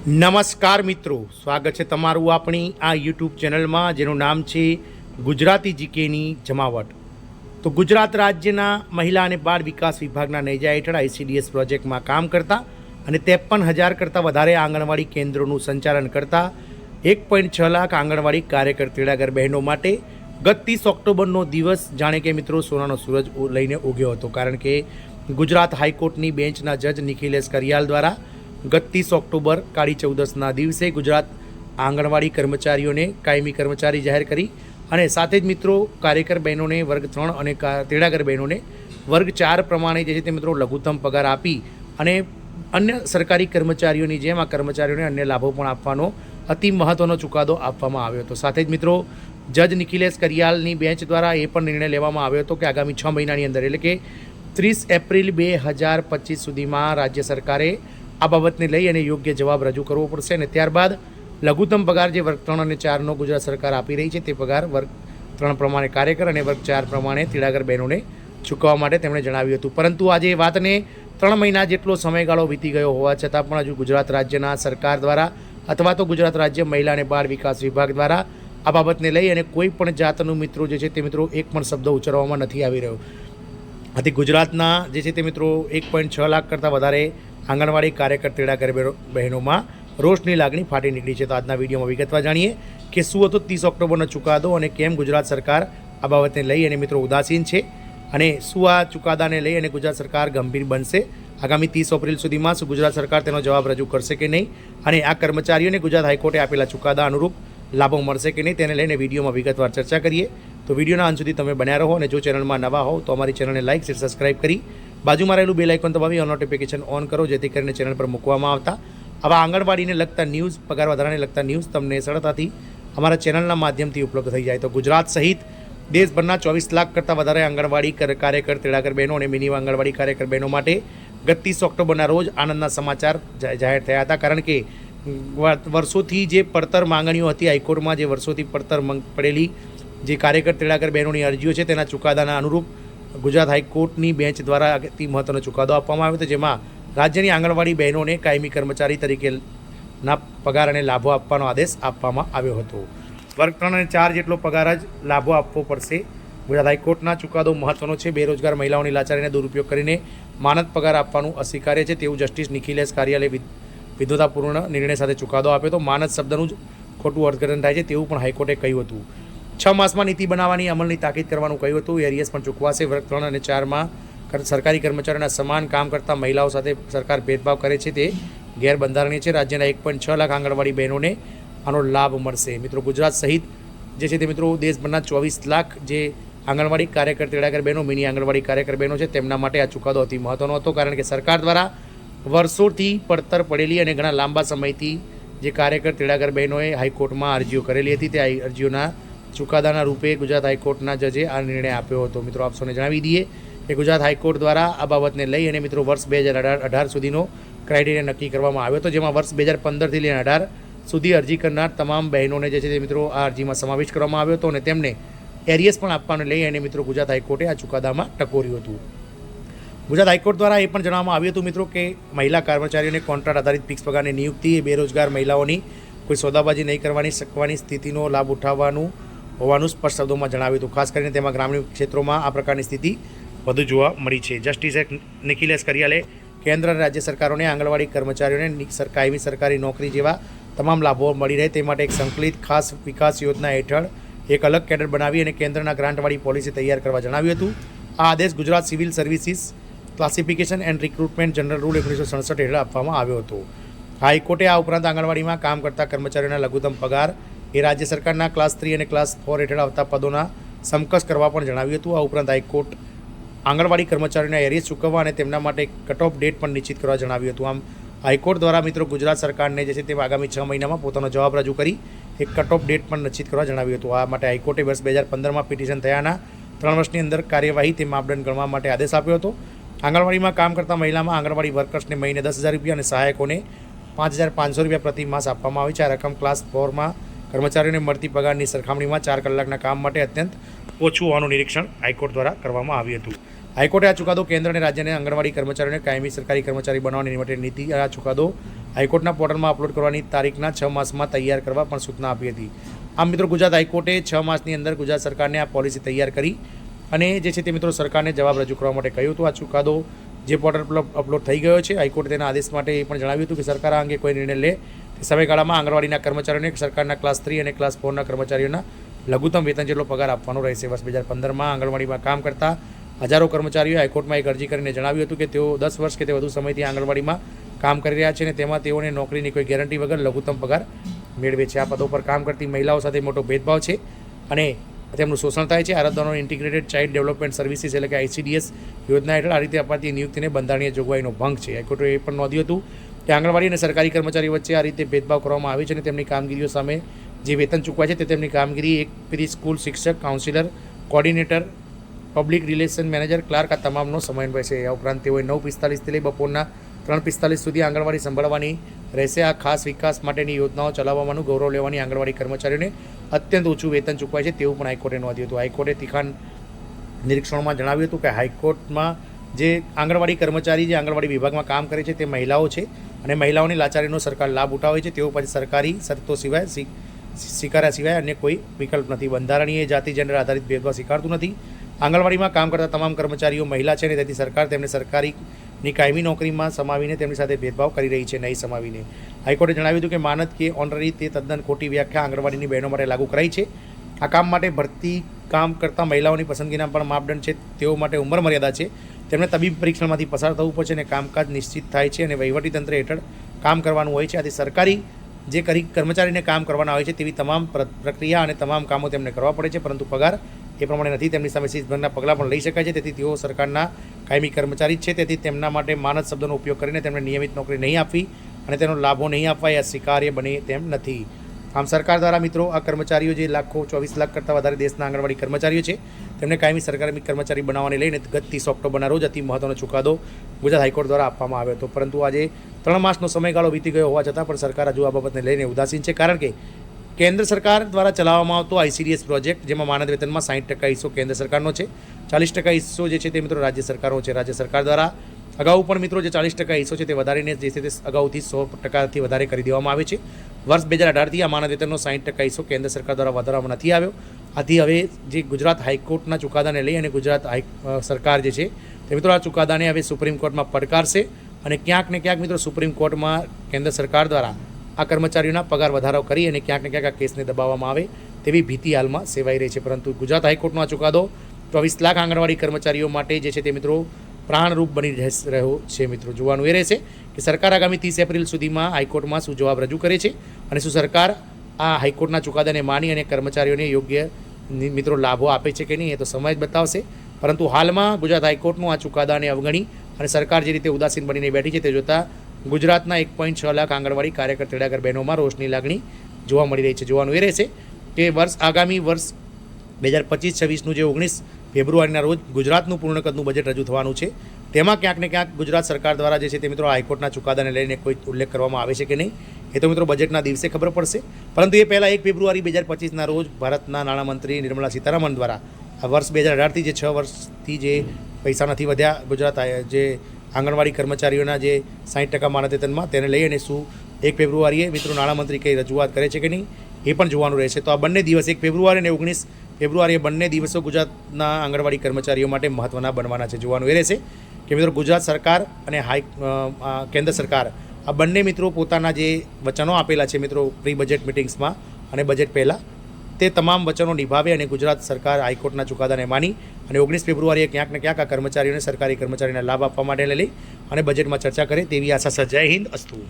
નમસ્કાર મિત્રો, સ્વાગત છે તમારું આપણી આ યુટ્યુબ ચેનલમાં જેનું નામ છે ગુજરાતી જીકેની જમાવટ। તો ગુજરાત રાજ્યના મહિલા અને બાળ વિકાસ વિભાગના નેજા હેઠળ ICDS પ્રોજેક્ટમાં કામ કરતા અને 53,000 કરતાં વધારે આંગણવાડી કેન્દ્રોનું સંચાલન કરતા 1.6 લાખ આંગણવાડી કાર્યકર તેડાગર બહેનો માટે ગત 30 ઓક્ટોબરનો દિવસ જાણે કે મિત્રો સોનાનો સૂરજ લઈને ઉગ્યો હતો, કારણ કે ગુજરાત હાઈકોર્ટની બેન્ચના જજ નિખિલેશ કરિયાલ દ્વારા ગત 30 ઓક્ટોબર કાળી ચૌદસના દિવસે ગુજરાત આંગણવાડી કર્મચારીઓને કાયમી કર્મચારી જાહેર કરી અને સાથે જ મિત્રો કાર્યકર બહેનોને વર્ગ 3 અને તેડાગર બહેનોને વર્ગ 4 પ્રમાણે જે છે તે મિત્રો લઘુત્તમ પગાર આપી અને અન્ય સરકારી કર્મચારીઓની જેમ આ કર્મચારીઓને અન્ય લાભો પણ આપવાનો અતિ મહત્ત્વનો ચુકાદો આપવામાં આવ્યો હતો। સાથે જ મિત્રો જજ નિખિલેશ કરિયાલની બેન્ચ દ્વારા એ પણ નિર્ણય લેવામાં આવ્યો હતો કે આગામી 6 મહિનાની અંદર એટલે કે 30 એપ્રિલ 2025 સુધીમાં રાજ્ય સરકારે આ બાબતને લઈ અને યોગ્ય જવાબ રજૂ કરવો પડશે અને ત્યારબાદ લઘુત્તમ પગાર જે વર્ગ 3 અને 4નો ગુજરાત સરકાર આપી રહી છે તે પગાર વર્ગ 3 પ્રમાણે કાર્યકર અને વર્ગ 4 પ્રમાણે તેડાગર બહેનોને ચૂકવવા માટે તેમણે જણાવ્યું હતું। પરંતુ આજે વાતને 3 મહિના જેટલો સમયગાળો વીતી ગયો હોવા છતાં પણ હજુ ગુજરાત રાજ્યના સરકાર દ્વારા અથવા તો ગુજરાત રાજ્ય મહિલા અને બાળ વિકાસ વિભાગ દ્વારા આ બાબતને લઈ અને કોઈ પણ જાતનું મિત્રો જે છે તે મિત્રો એક પણ શબ્દ ઉચ્ચારવામાં નથી આવી રહ્યો। આથી ગુજરાતના જે છે તે મિત્રો 1.6 લાખ કરતાં વધારે આંગણવાડી કાર્યકર તેડાગર બહેનોમાં રોષની લાગણી ફાટી નીકળી છે। તો આજના વિડીયોમાં વિગતવાર જાણીએ કે શું હતો 30 ઓક્ટોબરનો ચુકાદો અને કેમ ગુજરાત સરકાર આ બાબતને લઈ અને મિત્રો ઉદાસીન છે અને શું આ ચુકાદાને લઈ અને ગુજરાત સરકાર ગંભીર બનશે। આગામી 30 એપ્રિલ સુધીમાં શું ગુજરાત સરકાર તેનો જવાબ રજૂ કરશે કે નહીં અને આ કર્મચારીઓને ગુજરાત હાઈકોર્ટે આપેલા ચુકાદા અનુરૂપ લાભો મળશે કે નહીં તેને લઈને વિડીયોમાં વિગતવાર ચર્ચા કરીએ। તો વિડીયોના અંત સુધી તમે બન્યા રહો અને જો ચેનલમાં નવા હો તો અમારી ચેનલને લાઇક શેર સબસ્ક્રાઇબ કરી બાજુમાં રહેલું બેલ આઇકોન દબાવી ઓલ નોટિફિકેશન ઓન કરો, જેથી કરીને ચેનલ પર મૂકવામાં આવતા આવા આંગણવાડીને લગતા ન્યૂઝ, પગાર વધારાને લગતા ન્યૂઝ તમને સરળતાથી અમારા ચેનલના માધ્યમથી ઉપલબ્ધ થઈ જાય। તો ગુજરાત સહિત દેશભરના 24 લાખ કરતાં વધારે આંગણવાડી કાર્યકર તેડાગર બહેનો અને મિની આંગણવાડી કાર્યકર બહેનો માટે ગત 30 ઓક્ટોબરના રોજ આનંદના સમાચાર જાહેર થયા હતા, કારણ કે વર્ષોથી જે પડતર માંગણીઓ હતી હાઈકોર્ટમાં, જે વર્ષોથી પડતર પડેલી જે કાર્યકર તેડાગર બહેનોની અરજીઓ છે તેના ચુકાદાના અનુરૂપ ગુજરાત હાઈકોર્ટની બેન્ચ દ્વારા અતિ મહત્ત્વનો ચુકાદો આપવામાં આવ્યો હતો, જેમાં રાજ્યની આંગણવાડી બહેનોને કાયમી કર્મચારી તરીકેના પગાર અને લાભો આપવાનો આદેશ આપવામાં આવ્યો હતો। વર્ગ 3 અને 4 જેટલો પગાર જ લાભો આપવો પડશે। ગુજરાત હાઈકોર્ટના ચુકાદો મહત્ત્વનો છે। બેરોજગાર મહિલાઓની લાચારીને દુરુપયોગ કરીને માનદ પગાર આપવાનું અસ્વીકાર્ય છે તેવું જસ્ટિસ નિખિલેશ કાર્યાલય વિદ્વતાપૂર્ણ નિર્ણય સાથે ચુકાદો આપ્યો હતો। માનદ શબ્દનું જ ખોટું અર્થઘટન થાય છે તેવું પણ હાઈકોર્ટે કહ્યું હતું। 6 માસમાં નીતિ બનાવવાની અમલની તાકીદ કરવાનું કહ્યું હતું। એરિયસ પણ ચૂકવાશે। વર્ગ 3 અને 4માં સરકારી કર્મચારીઓના સમાન કામ કરતા મહિલાઓ સાથે સરકાર ભેદભાવ કરે છે તે ગેરબંધારણીય છે। રાજ્યના 1.6 લાખ આંગણવાડી બહેનોને આનો લાભ મળશે। મિત્રો ગુજરાત સહિત જે છે તે મિત્રો દેશભરના 24 લાખ જે આંગણવાડી કાર્યકર તેડાગર બહેનો, મિની આંગણવાડી કાર્યકર બહેનો છે તેમના માટે આ ચુકાદો અતિ મહત્ત્વનો હતો, કારણ કે સરકાર દ્વારા વર્ષોથી પડતર પડેલી અને ઘણા લાંબા સમયથી જે કાર્યકર તેડાગર બહેનોએ હાઈકોર્ટમાં અરજીઓ કરેલી હતી તે અરજીઓના ચુકાદાના રૂપે ગુજરાત હાઈકોર્ટના જજે આ નિર્ણય આપ્યો હતો। મિત્રો આપ સૌને જણાવી દઈએ કે ગુજરાત હાઈકોર્ટ દ્વારા આ બાબતને લઈ અને મિત્રો વર્ષ 2018 સુધીનો ક્રાઇટેરિયા નક્કી કરવામાં આવ્યો હતો, જેમાં વર્ષ 2015થી લઈને 18 સુધી અરજી કરનાર તમામ બહેનોને જે છે તે મિત્રો આ અરજીમાં સમાવેશ કરવામાં આવ્યો હતો અને તેમને એરિયસ પણ આપવાને લઈ અને મિત્રો ગુજરાત હાઈકોર્ટે આ ચુકાદામાં ટકોર્યું હતું। ગુજરાત હાઈકોર્ટ દ્વારા એ પણ જણાવવામાં આવ્યું હતું મિત્રો કે મહિલા કર્મચારીઓને કોન્ટ્રાક્ટ આધારિત ફિક્સ પગારની નિયુક્તિ એ બેરોજગાર મહિલાઓની કોઈ સોદાબાજી નહીં કરવાની શકવાની સ્થિતિનો લાભ ઉઠાવવાનું હોવાનું સ્પષ્ટ શબ્દોમાં જણાવ્યું હતું। ખાસ કરીને તેમાં ગ્રામીણ ક્ષેત્રોમાં આ પ્રકારની સ્થિતિ વધુ જોવા મળી છે। જસ્ટિસ નિખિલેશ કરિયાલે કેન્દ્ર અને રાજ્ય સરકારોને આંગણવાડી કર્મચારીઓને કાયમી સરકારી નોકરી જેવા તમામ લાભો મળી રહે તે માટે એક સંકલિત ખાસ વિકાસ યોજના હેઠળ એક અલગ કેડર બનાવી અને કેન્દ્રના ગ્રાન્ટવાળી પોલિસી તૈયાર કરવા જણાવ્યું હતું। આ આદેશ Gujarat civil services classification and recruitment general rule 1967 હેઠળ આપવામાં આવ્યો હતો। હાઈકોર્ટે આ ઉપરાંત આંગણવાડીમાં કામ કરતા કર્મચારીઓના લઘુત્તમ પગાર એ રાજ્ય સરકારના ક્લાસ 3 અને ક્લાસ 4 હેઠળ આવતા પદોના સમકક્ષ કરવા પણ જણાવ્યું હતું। આ ઉપરાંત હાઈકોર્ટ આંગણવાડી કર્મચારીઓના એરિયસ ચૂકવવા અને તેમના માટે કટ ઓફ ડેટ પણ નિશ્ચિત કરવા જણાવ્યું હતું। આમ હાઈકોર્ટ દ્વારા મિત્રો ગુજરાત સરકારને જે છે તે આગામી 6 મહિનામાં પોતાનો જવાબ રજૂ કરી એક કટ ઓફ ડેટ પણ નિશ્ચિત કરવા જણાવ્યું હતું। આ માટે હાઈકોર્ટે વર્ષ 2015માં પિટિશન થયાના 3 વર્ષની અંદર કાર્યવાહી તે માપદંડ ગણવા માટે આદેશ આપ્યો હતો। આંગણવાડીમાં કામ કરતા મહિલામાં આંગણવાડી વર્કર્સને મહિને 10,000 રૂપિયા અને સહાયકોને 5,500 રૂપિયા પ્રતિ માસ આપવામાં આવે છે। આ રકમ ક્લાસ 4માં કર્મચારીઓને મળતી પગારની સરખામણીમાં 4 કલાકના કામ માટે અત્યંત ઓછું હોવાનું નિરીક્ષણ હાઈકોર્ટ દ્વારા કરવામાં આવ્યું હતું। હાઈકોર્ટે આ ચુકાદો કેન્દ્ર અને રાજ્યને આંગણવાડી કર્મચારીઓને કાયમી સરકારી કર્મચારી બનાવવાની માટે નીતિ આ ચુકાદો હાઈકોર્ટના પોર્ટલમાં અપલોડ કરવાની તારીખના 6 માસમાં તૈયાર કરવા પણ સૂચના આપી હતી. આમ મિત્રો ગુજરાત હાઈકોર્ટે 6 માસની અંદર ગુજરાત સરકારને આ પોલિસી તૈયાર કરી અને જે છે તે મિત્રો સરકારને જવાબ રજૂ કરવા માટે કહ્યું હતું. આ ચુકાદો જે પોર્ટલ પર અપલોડ થઈ ગયો છે. હાઈકોર્ટે તેના આદેશ માટે એ પણ જણાવ્યું હતું કે સરકાર આ અંગે કોઈ નિર્ણય લે તે સમયગાળામાં આંગણવાડીના કર્મચારીઓને સરકારના ક્લાસ 3 અને ક્લાસ 4ના કર્મચારીઓના લઘુત્તમ વેતન જેટલો પગાર આપવાનો રહેશે. વર્ષ 2015માં આંગણવાડીમાં કામ કરતા હજારો કર્મચારીઓએ હાઈકોર્ટમાં એક અરજી કરીને જણાવ્યું હતું કે તેઓ 10 વર્ષ કે તે વધુ સમયથી આંગણવાડીમાં કામ કરી રહ્યા છે અને તેમાં તેઓને નોકરીની કોઈ ગેરંટી વગર લઘુત્તમ પગાર મેળવે છે. આ પદો પર કામ કરતી મહિલાઓ સાથે મોટો ભેદભાવ છે અને તેમનું શોષણ થાય છે. અરજદારોનો ઇન્ટિગ્રેટેડ ચાઇલ્ડ ડેવલપમેન્ટ સર્વિસીસ એટલે કે ICDS યોજના હેઠળ આ રીતે અપાતી નિયુક્તિને બંધારણીય જોગવાઈનો ભંગ છે. હાઈકોર્ટે એ પણ નોંધ્યું હતું કે આંગણવાડી અને સરકારી કર્મચારીઓ વચ્ચે આ રીતે ભેદભાવ કરવામાં આવે છે અને તેમની કામગીરીઓ સામે જે વેતન ચૂકવાય છે તે તેમની કામગીરી એક પ્રી સ્કૂલ શિક્ષક, counsellor, coordinator, public relation manager, clerk આ તમામનો સમન્વય છે. આ ઉપરાંત તેઓએ 9:45થી લઈ બપોરના 3:45 સુધી આંગણવાડી સંભાળવાની રહેશે. આ ખાસ વિકાસ માટેની યોજનાઓ ચલાવવાનું ગૌરવ લેવાની આંગણવાડી કર્મચારીઓને અત્યંત ઓછું વેતન ચૂકવાય છે તેવું પણ હાઈકોર્ટે નોંધ્યું હતું. હાઈકોર્ટે તીખાન નિરીક્ષણમાં જણાવ્યું હતું કે હાઈકોર્ટમાં જે આંગણવાડી કર્મચારી જે આંગણવાડી વિભાગમાં કામ કરે છે તે મહિલાઓ છે અને મહિલાઓની લાચારીનો સરકાર લાભ ઉઠાવે છે. તેઓ પછી સરકારી શરતો સિવાય સ્વીકાર્યા સિવાય અન્ય કોઈ વિકલ્પ નથી. બંધારણીય જાતિ જેન્ડર આધારિત ભેદભાવ સ્વીકારતું નથી. આંગણવાડીમાં કામ કરતા તમામ કર્મચારીઓ મહિલા છે અને તેથી સરકાર તેમને સરકારીની કાયમી નોકરીમાં સમાવીને તેમની સાથે ભેદભાવ કરી રહી છે, નહીં સમાવીને. હાઈકોર્ટે જણાવ્યું હતું કે માનદ કે ઓનરરી તે તદ્દન ખોટી વ્યાખ્યા આંગણવાડીની બહેનો માટે લાગુ કરાઈ છે. આ કામ માટે ભરતી કામ કરતા મહિલાઓની પસંદગીના પણ માપદંડ છે. તેઓ માટે ઉંમર મર્યાદા છે. તેમને તબીબ પરીક્ષણમાંથી પસાર થવું પડશે અને કામકાજ નિશ્ચિત થાય છે અને વહીવટીતંત્ર હેઠળ કામ કરવાનું હોય છે. આથી સરકારી જે કર્મચારીને કામ કરવાના હોય છે તેવી તમામ પ્રક્રિયા અને તમામ કામો તેમને કરવા પડે છે, પરંતુ પગાર એ પ્રમાણે નથી. તેમની સામે શિસ્તભંગના પગલાં પણ લઈ શકાય છે. તેથી તેઓ સરકારના કાયમી કર્મચારી છે. તેથી તેમના માટે માનદ શબ્દનો ઉપયોગ કરીને તેમને નિયમિત નોકરી નહીં આપવી અને તેનો લાભો નહીં આપવા એ સ્વીકાર્ય બને તેમ નથી. આમ સરકાર દ્વારા મિત્રો આ કર્મચારીઓ જે 24 લાખ કરતાં વધારે દેશના આંગણવાડી કર્મચારીઓ છે તેમને કાયમી સરકારી કર્મચારી બનાવવાને લઈને ગત 30 ઓક્ટોબરના રોજ અતિ મહત્વનો ચુકાદો ગુજરાત હાઈકોર્ટ દ્વારા આપવામાં આવ્યો હતો. પરંતુ આજે 3 માસનો સમયગાળો વીતી ગયો હોવા છતાં પણ સરકાર હજુ આ બાબતને લઈને ઉદાસીન છે. કારણ કે કેન્દ્ર સરકાર દ્વારા ચલાવવામાં આવતો ICDS પ્રોજેક્ટ જેમાં માનદ વેતનમાં 60% હિસ્સો કેન્દ્ર સરકારનો છે, 40% હિસ્સો જે છે તે મિત્રો રાજ્ય સરકારનો છે. રાજ્ય સરકાર દ્વારા અગાઉ પણ મિત્રો જે 40% હિસ્સો છે તે વધારીને જે છે તે અગાઉથી 100%થી વધારે કરી દેવામાં આવે છે. વર્ષ 2018થી આ માનદ વેતનનો 60% હિસ્સો કેન્દ્ર સરકાર દ્વારા વધારવામાં નથી આવ્યો. આથી હવે જે ગુજરાત હાઈકોર્ટના ચુકાદાને લઈ અને ગુજરાત સરકાર જે છે તે મિત્રો આ ચુકાદાને હવે સુપ્રીમ કોર્ટમાં પડકારશે અને ક્યાંક ને ક્યાંક મિત્રો સુપ્રીમ કોર્ટમાં કેન્દ્ર સરકાર દ્વારા આ કર્મચારીઓના પગાર વધારો કરી અને ક્યાંક ને ક્યાંક આ કેસને દબાવવામાં આવે તેવી ભીતિ હાલમાં સેવાઈ રહી છે. પરંતુ ગુજરાત હાઈકોર્ટનો આ ચુકાદો 24 લાખ આંગણવાડી કર્મચારીઓ માટે જે છે તે મિત્રો પ્રાણરૂપ બની રહ્યો છે. મિત્રો જોવાનું એ રહેશે કે સરકાર આગામી 30 એપ્રિલ સુધીમાં હાઈકોર્ટમાં શું જવાબ રજૂ કરે છે અને શું સરકાર આ હાઈકોર્ટના ચુકાદાને માની અને કર્મચારીઓને યોગ્ય મિત્રો લાભો આપે છે કે નહીં એ તો સમય જ બતાવશે. પરંતુ હાલમાં ગુજરાત હાઈકોર્ટનું આ ચુકાદાને અવગણી અને સરકાર જે રીતે ઉદાસીન બનીને બેઠી છે તે જોતાં ગુજરાતના 1.6 લાખ આંગણવાડી કાર્યકર તેડાગર બહેનોમાં રોષની લાગણી જોવા મળી રહી છે. જોવાનું એ રહેશે કે આગામી વર્ષ 2025-26નું જે 19 ફેબ્રુઆરીના રોજ ગુજરાતનું પૂર્ણ કદનું બજેટ રજૂ થવાનું છે તેમાં ક્યાંક ને ક્યાંક ગુજરાત સરકાર દ્વારા જે છે તે મિત્રો હાઈકોર્ટના ચુકાદાને લઈને કોઈ ઉલ્લેખ કરવામાં આવે છે કે નહીં એ તો મિત્રો બજેટના દિવસે ખબર પડશે. પરંતુ એ પહેલાં 1 ફેબ્રુઆરી 2025ના રોજ ભારતના નાણામંત્રી નિર્મલા સીતારામન દ્વારા આ વર્ષ 2018થી જે 6 વર્ષથી જે પૈસા નથી વધ્યા ગુજરાત જે આંગણવાડી કર્મચારીઓના જે 60% માનદ વેતનમાં તેને લઈ અને શું 1 ફેબ્રુઆરીએ મિત્રો નાણામંત્રી કંઈ રજૂઆત કરે છે કે નહીં એ પણ જોવાનું રહેશે. તો આ બંને દિવસ 1 ફેબ્રુઆરી અને 19 ફેબ્રુઆરીએ બંને દિવસો ગુજરાતના આંગણવાડી કર્મચારીઓ માટે મહત્ત્વના બનવાના છે. જોવાનું એ રહેશે કે મિત્રો ગુજરાત સરકાર અને કેન્દ્ર સરકાર આ બંને મિત્રો પોતાના જે વચનો આપેલા છે મિત્રો પ્રી બજેટ મિટિંગ્સમાં અને બજેટ પહેલાં તે તમામ વચનો નિભાવે અને ગુજરાત સરકાર હાઈકોર્ટના ચુકાદાને માની અને 19 ફેબ્રુઆરીએ ક્યાંક ને ક્યાંક આ કર્મચારીઓને સરકારી કર્મચારીને લાભ આપવા માટે લઈ અને બજેટમાં ચર્ચા કરે તેવી આશા છે. જય હિન્દ, અસ્તુ.